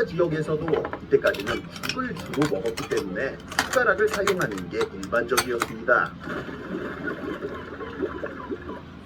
지역에서도 이때까지는 죽을 주로 먹었기 때문에 숟가락을 사용하는 게 일반적이었습니다.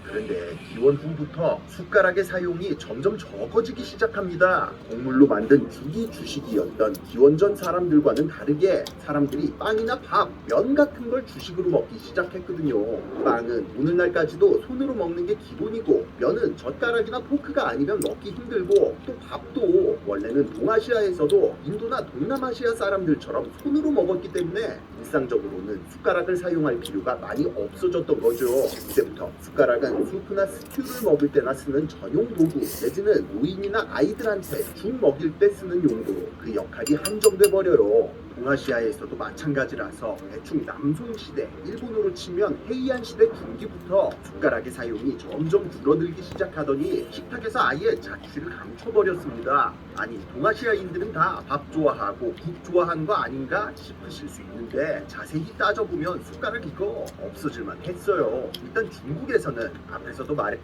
그런데 기원 후부터 숟가락의 사용이 점점 적어지기 시작합니다. 곡물로 만든 죽이 주식이었던 기원전 사람들과는 다르게 사람들이 빵이나 밥, 면 같은 걸 주식으로 먹기 시작했거든요. 빵은 오늘날까지도 손으로 먹는 게 기본이고, 면은 젓가락이나 포크가 아니면 먹기 힘들고, 또 밥도 원래는 동아시아에서도 인도나 동남아시아 사람들처럼 손으로 먹었기 때문에 일상적으로는 숟가락을 사용할 필요가 많이 없어졌던 거죠. 이때부터 숟가락은 수프나 스튜를 먹을 때나 쓰는 전용 도구, 내지는 노인이나 아이들한테 죽 먹일 때 쓰는 용도로 그 역할이 한정돼 버려요. 동아시아에서도 마찬가지라서 대충 남송시대, 일본으로 치면 헤이안 시대 중기부터 숟가락의 사용이 점점 줄어들기 시작하더니 식탁에서 아예 자취를 감춰버렸습니다. 아니, 동아시아인들은 다 밥 좋아하고 국 좋아하는 거 아닌가 싶으실 수 있는데, 자세히 따져보면 숟가락 이거 없어질만 했어요. 일단 중국에서는 앞에서도 말했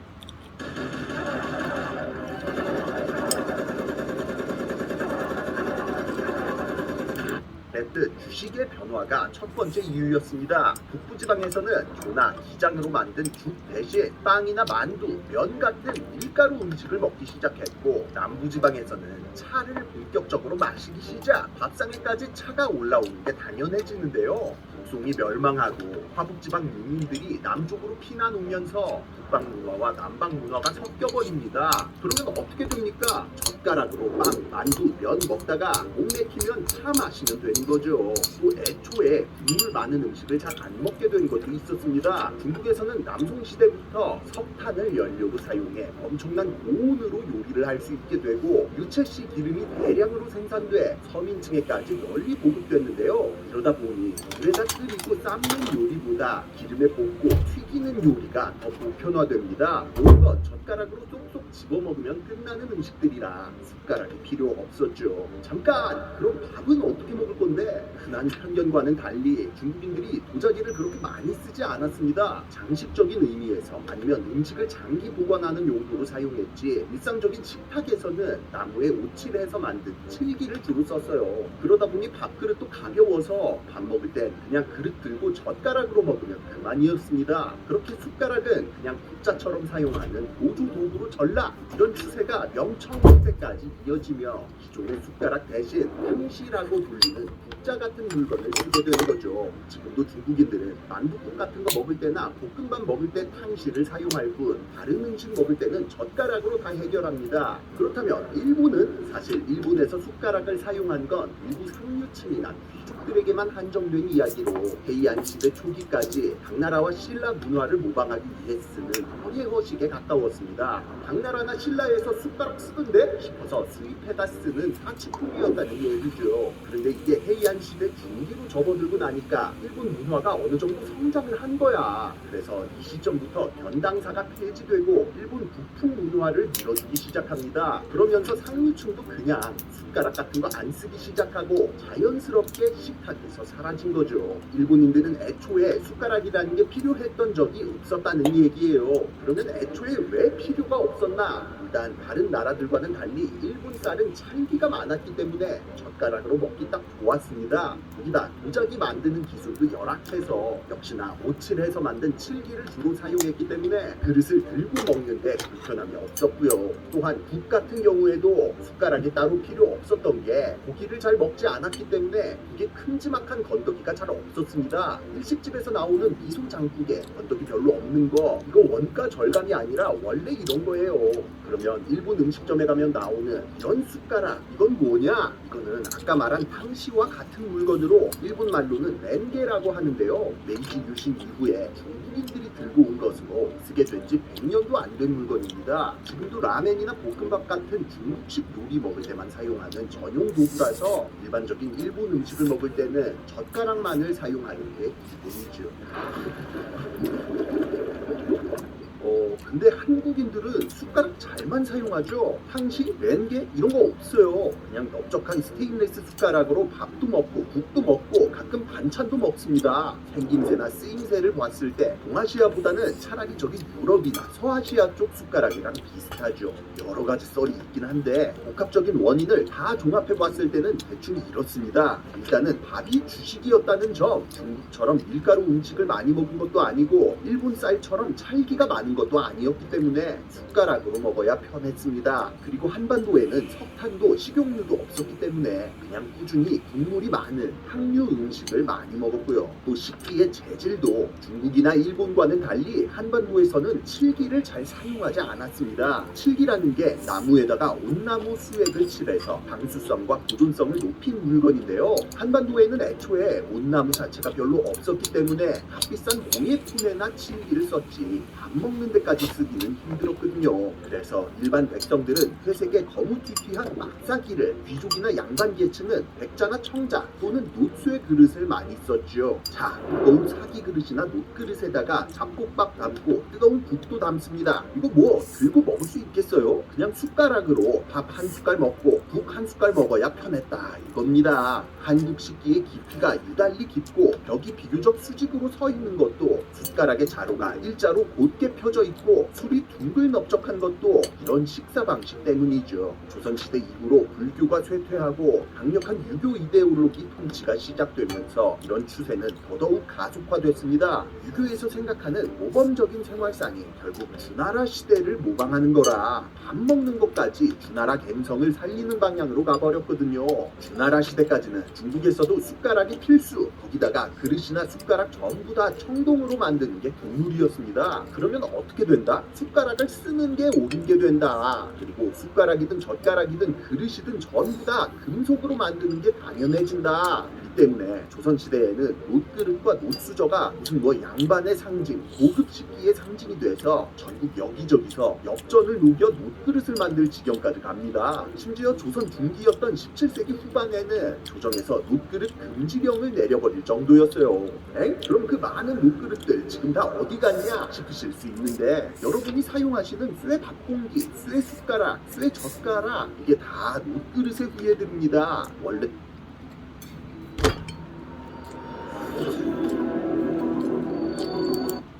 듯 주식의 변화가 첫 번째 이유였습니다. 북부지방에서는 조나 기장으로 만든 죽 대신 빵이나 만두, 면 같은 밀가루 음식을 먹기 시작했고, 남부지방에서는 차를 본격적으로 마시기 시작, 밥상에까지 차가 올라오는 게 당연해지는데요. 북송이 멸망하고 화북지방 유민들이 남쪽으로 피난 오면서 북방 문화와 남방 문화가 섞여버립니다. 그러면 어떻게 됩니까? 젓가락으로 빵, 만두, 면 먹다가 목 맥히면 차 마시면 되는 거죠. 또 애초에 국물 많은 음식을 잘 안 먹게 된 것도 있었습니다. 중국에서는 남송시대부터 석탄을 연료로 사용해 엄청난 고온으로 요리를 할 수 있게 되고, 유채씨 기름이 대량으로 생산돼 서민층에까지 널리 보급됐는데요. 그러다 보니 물에다 끓이고 삶는 요리보다 기름에 볶고 튀기는 요리가 더 보편화됩니다. 모든 것 젓가락으로 쏙쏙 집어먹으면 끝나는 음식들이라 숟가락이 필요 없었죠. 잠깐! 그럼 밥은 어떻게 먹을 건데? 흔한 편견과는 달리 중국인들이 도자기를 그렇게 많이 쓰지 않았습니다. 장식적인 의미에서 아니면 음식을 장기 보관하는 용도로 사용했지, 일상적인 식탁에서는 나무에 오칠해서 만든 칠기를 주로 썼어요. 그러다 보니 밥그릇도 가벼워서 밥 먹을 땐 그냥 그릇 들고 젓가락으로 먹으면 그만이었습니다. 그렇게 숟가락은 그냥 국자처럼 사용하는 보조 도구로 전락, 이런 추세가 명청일 때까지 이어지며 기존의 숟가락 대신 탕시라고 불리는 국자 같은 물건을 쓰게 되는 거죠. 지금도 중국인들은 만둣국 같은 거 먹을 때나 볶음밥 먹을 때 탕시를 사용할 뿐, 다른 음식 먹을 때는 젓가락으로 다 해결합니다. 그렇다면 일본은 사실 일본에서 숟가락을 사용한 건 일부 상류층이나 귀족들에게만 한정된 이야기로, 헤이안 시대 초기까지 당나라와 신라 문화를 모방하기 위해 쓰는 허례허식에 가까웠습니다. 당나라나 신라에서 숟가락 쓰던데 싶어서 수입해다 쓰는 사치품이었다는 얘기죠. 그런데 이게 헤이안 시대 중기로 접어들고 나니까 일본 문화가 어느 정도 성장을 한 거야. 그래서 이 시점부터 견당사가 폐지되고 일본 북풍 문화를 밀어주기 시작합니다. 그러면서 상류층도 그냥 숟가락 같은 거 안 쓰기 시작하고 자연스럽게 식탁에서 사라진 거죠. 일본인들은 애초에 숟가락이라는 게 필요했던 적이 없었다는 얘기예요. 그러면 애초에 왜 필요가 없었나? 일단 다른 나라들과는 달리 일본 쌀은 찰기가 많았기 때문에 젓가락으로 먹기 딱 좋았습니다. 거기다 도자기 만드는 기술도 열악해서 역시나 오칠해서 만든 칠기를 주로 사용했기 때문에 그릇을 들고 먹는데 불편함이 없었고요. 또한 국 같은 경우에도 숟가락이 따로 필요 없었던 게 고기를 잘 먹지 않았기 때문에 이게 큼지막한 건더기가 잘 없었습니다. 일식집에서 나오는 미소 장국에 건더기 별로 없는 거, 이거 원가 절감이 아니라 원래 이런 거예요. 그러면 일본 음식점에 가면 나오는 이런 숟가락, 이건 뭐냐? 이거는 아까 말한 탕시와 같은 물건으로 일본 말로는 렌게라고 하는데요. 메이지 유신 이후에 중국인들이 들고 온 것으로 쓰게 된 지 100년도 안 된 물건입니다. 지금도 라멘이나 볶음밥 같은 중국식 요리 먹을 때만 사용하는 전용 도구라서 일반적인 일본 음식을 먹을 때는 젓가락만을 사용하는 게 기본이죠. 근데 한국인들은 숟가락 잘만 사용하죠. 향시, 렌게 이런 거 없어요. 그냥 넓적한 스테인리스 숟가락으로 밥도 먹고 국도 먹고 가끔 반찬도 먹습니다. 생김새나 쓰임새를 봤을 때 동아시아보다는 차라리 저기 유럽이나 서아시아 쪽 숟가락이랑 비슷하죠. 여러 가지 썰이 있긴 한데 복합적인 원인을 다 종합해 봤을 때는 대충 이렇습니다. 일단은 밥이 주식이었다는 점, 중국처럼 밀가루 음식을 많이 먹은 것도 아니고 일본 쌀처럼 찰기가 많은 것도 아니었기 때문에 숟가락으로 먹어야 편했습니다. 그리고 한반도에는 석탄도 식용유도 없었기 때문에 그냥 꾸준히 국물이 많은 향류 음식을 많이 먹었고요. 또 식기의 재질도 중국이나 일본과는 달리 한반도에서는 칠기를 잘 사용하지 않았습니다. 칠기라는 게 나무에다가 온나무 수액을 칠해서 방수성과 보존성을 높인 물건인데요. 한반도에는 애초에 온나무 자체가 별로 없었기 때문에 값비싼 공예품에나 칠기를 썼지 밥 먹는 데까지 쓰기는 힘들었거든요. 그래서 일반 백성들은 회색의 거무튀튀한 막사기를, 귀족이나 양반 계층은 백자나 청자 또는 노쇠 그릇을 많이 썼죠. 자, 무거운 사기 그릇이나 놋그릇에다가 잡곡밥 담고 뜨거운 국도 담습니다. 이거 뭐 들고 먹을 수 있겠어요? 그냥 숟가락으로 밥 한 숟갈 먹고 국 한 숟갈 먹어야 편했다 이겁니다. 한국 식기의 깊이가 유달리 깊고 벽이 비교적 수직으로 서 있는 것도, 숟가락의 자루가 일자로 곧게 펴져 있고 술이 둥글 넓적한 것도 이런 식사 방식 때문이죠. 조선시대 이후로 불교가 쇠퇴하고 강력한 유교 이데올로기 통치가 시작되면서 이런 추세는 더더욱 가속화됐습니다. 유교에서 생각하는 모범적인 생활상이 결국 주나라 시대를 모방하는 거라 밥 먹는 것까지 주나라 갬성을 살리는 방향으로 가버렸거든요. 주나라 시대까지는 중국에서도 숟가락이 필수, 거기다가 그릇이나 숟가락 전부 다 청동으로 만드는 게 국룰이었습니다. 그러면 어떻게 된다? 숟가락을 쓰는 게 옳은 게 된다. 그리고 숟가락이든 젓가락이든 그릇이든 전부 다 금속으로 만드는 게 당연해진다. 때문에 조선시대에는 놋그릇과 놋수저가 무슨 뭐 양반의 상징, 고급 식기의 상징이 돼서 전국 여기저기서 엽전을 녹여 놋그릇을 만들 지경까지 갑니다. 심지어 조선 중기였던 17세기 후반에는 조정에서 놋그릇 금지령을 내려버릴 정도였어요. 그럼 그 많은 놋그릇들 지금 다 어디 갔냐 싶으실 수 있는데, 여러분이 사용하시는 쇠 밥공기, 쇠 숟가락, 쇠 젓가락, 이게 다 놋그릇의 후예들입니다. 원래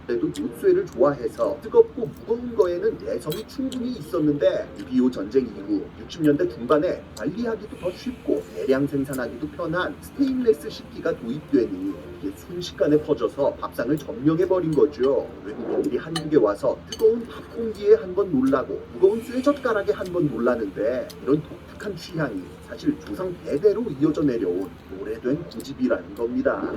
때도 놋쇠를 좋아해서 뜨겁고 무거운 거에는 내성이 충분히 있었는데 6.25 전쟁 이후 60년대 중반에 관리하기도 더 쉽고 대량 생산하기도 편한 스테인레스 식기가 도입되니 이게 순식간에 퍼져서 밥상을 점령해버린 거죠. 외국인들이 한국에 와서 뜨거운 밥 공기에 한 번 놀라고 무거운 쇠젓가락에 한 번 놀라는데, 이런 독특한 취향이 사실 조상 대대로 이어져 내려온 오래된 고집이라는 겁니다.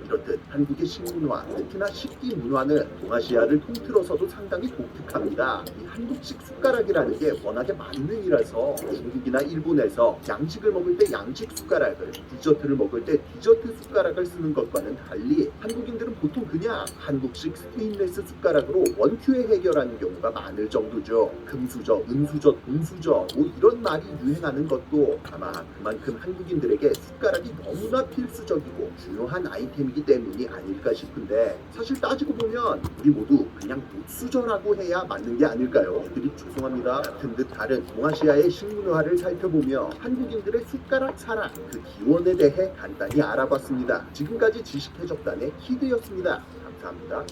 이렇듯 한국의 식문화, 특히나 식기 문화는 동아시아를 통틀어서도 상당히 독특합니다. 이 한국식 숟가락이라는 게 워낙에 만능이라서 중국이나 일본에서 양식을 먹을 때 양식 숟가락을, 디저트를 먹을 때 디저트 숟가락을 쓰는 것과는 달리 한국인들은 보통 그냥 한국식 스테인레스 숟가락으로 원큐에 해결하는 경우가 많을 정도죠. 금수저, 은수저, 동수저 뭐 이런 말이 유행하는 것도 아마 그만큼 한국인들에게 숟가락이 너무나 필수적이고 중요한 아이템이기 때문이 아닐까 싶은데, 사실 따지고 보면 우리 모두 그냥 놋수저라고 해야 맞는 게 아닐까요? 애들이 죄송합니다 같은 듯 다른 동아시아의 식문화를 살펴보며 한국인들의 숟가락 사랑, 그 기원에 대해 간단히 알아봤습니다. 지금까지 지식해적단의 키드였습니다. 감사합니다.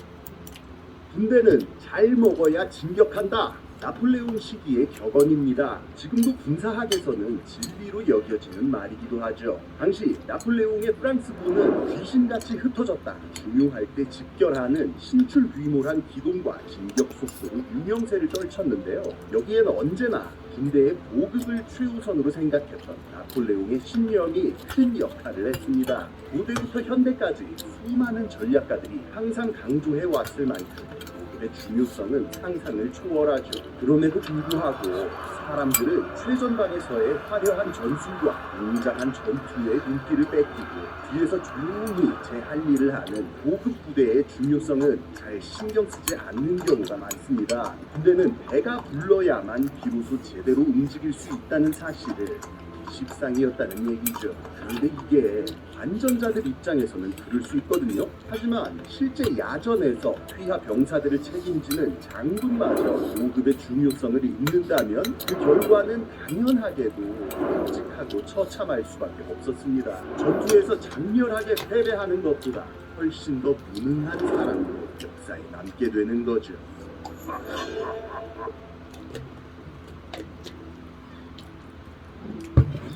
군대는 잘 먹어야 진격한다. 나폴레옹 시기의 격언입니다. 지금도 군사학에서는 진리로 여겨지는 말이기도 하죠. 당시 나폴레옹의 프랑스군은 귀신같이 흩어졌다, 중요할 때 집결하는 신출귀몰한 기동과 진격 속도로 유명세를 떨쳤는데요. 여기엔 언제나 군대의 보급을 최우선으로 생각했던 나폴레옹의 신념이 큰 역할을 했습니다. 고대부터 현대까지 수많은 전략가들이 항상 강조해왔을 만큼 보급의 중요성은 상상을 초월하죠. 그럼에도 불구하고 사람들은 최전방에서의 화려한 전술과 웅장한 전투의 눈길을 뺏기고 뒤에서 조용히 제 할 일을 하는 고급 부대의 중요성은 잘 신경 쓰지 않는 경우가 많습니다. 군대는 배가 불러야만 비로소 제대로 움직일 수 있다는 사실을 십상이었다는 얘기죠. 그런데 이게 관전자들 입장에서는 그럴 수 있거든요. 하지만 실제 야전에서 퇴하 병사들을 책임지는 장군마저 보급의 중요성을 잊는다면 그 결과는 당연하게도 끔찍하고 처참할 수밖에 없었습니다. 전투에서 장렬하게 패배하는 것보다 훨씬 더 무능한 사람으로 역사에 남게 되는 거죠.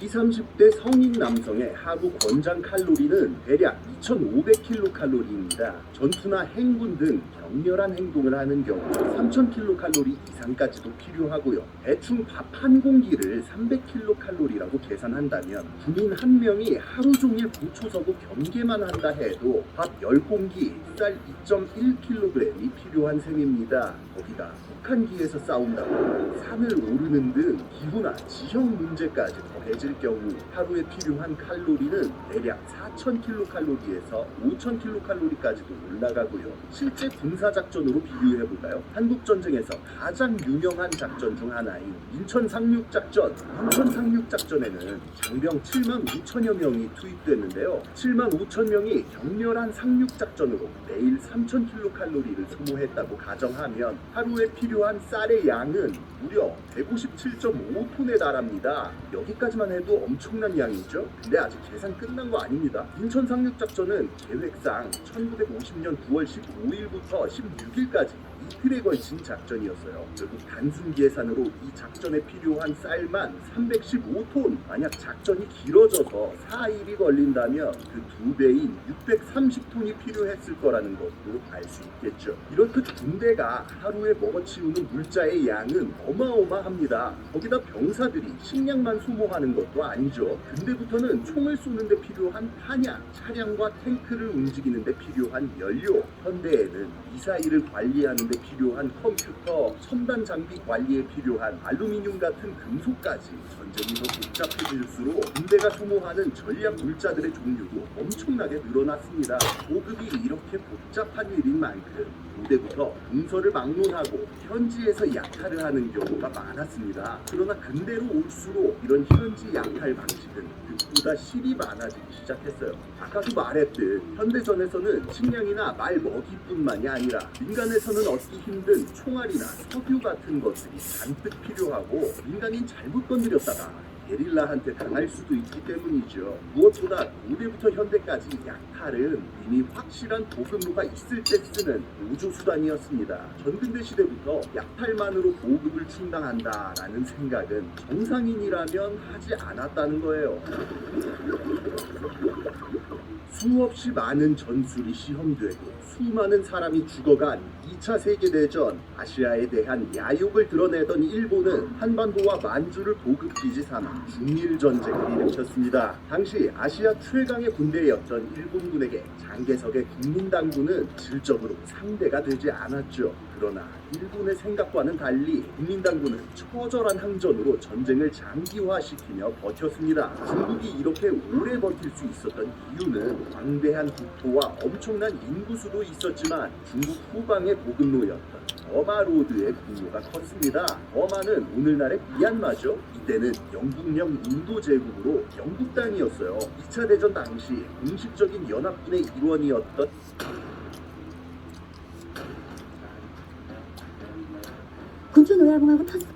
20, 30대 성인 남성의 하루 권장 칼로리는 대략 2,500kcal입니다. 전투나 행군 등 격렬한 행동을 하는 경우 3,000kcal 이상까지도 필요하고요. 대충 밥 한 공기를 300kcal라고 계산한다면 군인 한 명이 하루 종일 부초서고 경계만 한다 해도 밥 10공기, 쌀 2.1kg이 필요한 셈입니다. 거기다 혹한기에서 싸운다거나 산을 오르는 등 기후나 지형 문제까지 더해질 경우 하루에 필요한 칼로리는 대략 4,000kcal에서 5,000kcal까지도 올라가고요. 실제 군사작전으로 비교해볼까요? 한국전쟁에서 가장 유명한 작전 중 하나인 인천 상륙작전. 인천 상륙작전에는 장병 7만 5천여 명이 투입됐는데요. 7만 5천 명이 격렬한 상륙작전으로 매일 3,000kcal를 소모했다고 가정하면 하루에 필요한 쌀의 양은 무려 157.5톤에 달합니다. 여기까지만 해도 엄청난 양이죠. 근데 아직 계산 끝난 거 아닙니다. 인천 상륙작전은 계획상 1950년 9월 15일부터 16일까지 이틀에 걸친 작전이었어요. 결국 단순 계산으로 이 작전에 필요한 쌀만 315톤. 만약 작전이 길어져서 4일이 걸린다면 그 2배인 630톤이 필요했을 거라는 것도 알 수 있겠죠. 이렇듯 군대가 하루에 먹어치우는 물자의 양은 어마어마합니다. 거기다 병사들이 식량만 소모하는 것도 아니죠. 근대부터는 총을 쏘는데 필요한 탄약, 차량과 탱크를 움직이는데 필요한 연료, 현대에는 미사일을 관리하는 데 필요한 컴퓨터, 첨단 장비 관리에 필요한 알루미늄 같은 금속까지 전쟁이 더 복잡해질수록 군대가 소모하는 전략 물자들의 종류도 엄청나게 늘어났습니다. 보급이 이렇게 복잡한 일인 만큼 고대부터 동서를 막론하고 현지에서 약탈을 하는 경우가 많았습니다. 그러나 근대로 올수록 이런 현지 약탈 방식은 보다 실이 많아지기 시작했어요. 아까도 말했듯 현대전에서는 식량이나 말 먹이뿐만이 아니라 민간에서는 얻기 힘든 총알이나 석유 같은 것들이 잔뜩 필요하고 민간인 잘못 건드렸다가 게릴라한테 당할 수도 있기 때문이죠. 무엇보다 고대부터 현대까지 약탈은 이미 확실한 보급로가 있을 때 쓰는 보조수단이었습니다. 전근대 시대부터 약탈만으로 보급을 충당한다라는 생각은 정상인이라면 하지 않았다는 거예요. 수없이 많은 전술이 시험되고 수많은 사람이 죽어간 2차 세계대전, 아시아에 대한 야욕을 드러내던 일본은 한반도와 만주를 보급기지 삼아 중일전쟁을 일으켰습니다. 당시 아시아 최강의 군대였던 일본군에게 장개석의 국민당군은 질적으로 상대가 되지 않았죠. 그러나 일본의 생각과는 달리 국민당군은 처절한 항전으로 전쟁을 장기화시키며 버텼습니다. 중국이 이렇게 오래 버틸 수 있었던 이유는 광대한 국토와 엄청난 인구수도 있었지만 중국 후방의 보급로였던 버마로드의 공로가 컸습니다. 버마는 오늘날의 미얀마죠. 이때는 영국령 인도 제국으로 영국 땅이었어요. 2차 대전 당시 공식적인 연합군의 일원이었던 군주노야봉하고 탔어.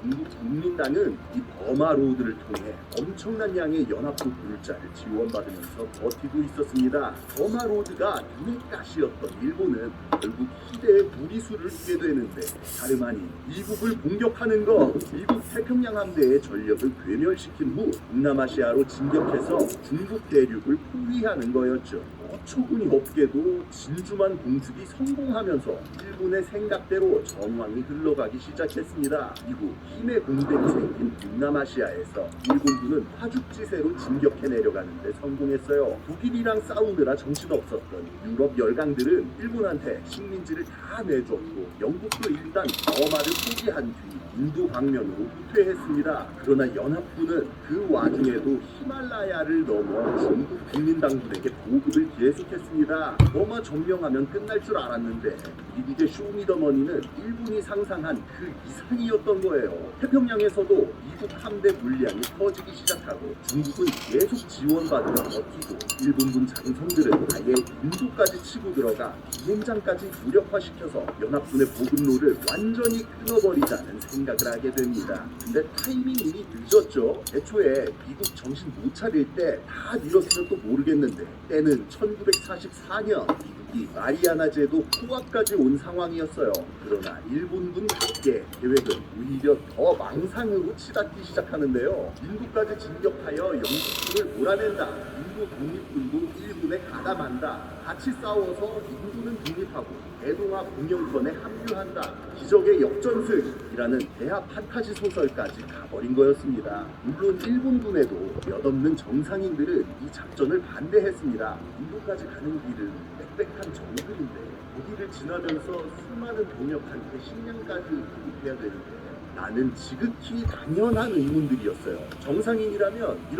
중국 국민당은 이 버마로드를 통해 엄청난 양의 연합국 물자를 지원받으면서 버티고 있었습니다. 버마로드가 눈의 가시였던 일본은 결국 희대의 무리수를 두게 되는데 다름 아닌 미국을 공격하는 것, 미국 태평양 함대의 전력을 괴멸시킨 후 동남아시아로 진격해서 중국 대륙을 포위하는 거였죠. 어처구니 없게도 진주만 공습이 성공하면서 일본의 생각대로 전황이 흘러가기 시작했습니다. 이후 힘의 공백이 생긴 동남아시아에서 일본군은 화죽지세로 진격해 내려가는 데 성공했어요. 독일이랑 싸우느라 정신없었던 유럽 열강들은 일본한테 식민지를 다 내줬고 영국도 일단 버마를 포기한 뒤 인도 방면으로 후퇴했습니다. 그러나 연합군은 그 와중에도 히말라야를 넘어 중국 국민당군에게 보급을 계속했습니다. 너무 점령하면 끝날 줄 알았는데 미국의 쇼미더머니는 일본이 상상한 그 이상이었던 거예요. 태평양에서도 미국 함대 물량이 퍼지기 시작하고 중국은 계속 지원받으며 버티고 일본군 장성들은 아예 인도까지 치고 들어가 비행장까지 무력화시켜서 연합군의 보급로를 완전히 끊어버리자는 생각을 하게 됩니다. 근데 타이밍이 늦었죠. 애초에 미국 정신 못 차릴 때 다 밀었으면 또 모르겠는데 때는 1944년 미국이 마리아나 제도 코앞까지 온 상황이었어요. 그러나 일본군답게 계획은 오히려 더 망상으로 치닫기 시작하는데요. 인도까지 진격하여 영국군을 몰아낸다. 인도 독립군도 일본에 가담한다. 같이 싸워서 인도는 독립하고 대동아 공영권에 합류한다. 기적의 역전승이라는 대하 판타지 소설까지 가버린 거였습니다. 물론 일본군에도 몇 없는 정상인들은 이 작전을 반대했습니다. 인도까지 가는 길은 빽빽한 정글인데 거기를 지나면서 수많은 병력한테 식량까지 공급해야 되는데 나는 지극히 당연한 의문들이었어요. 정상인이라면 이런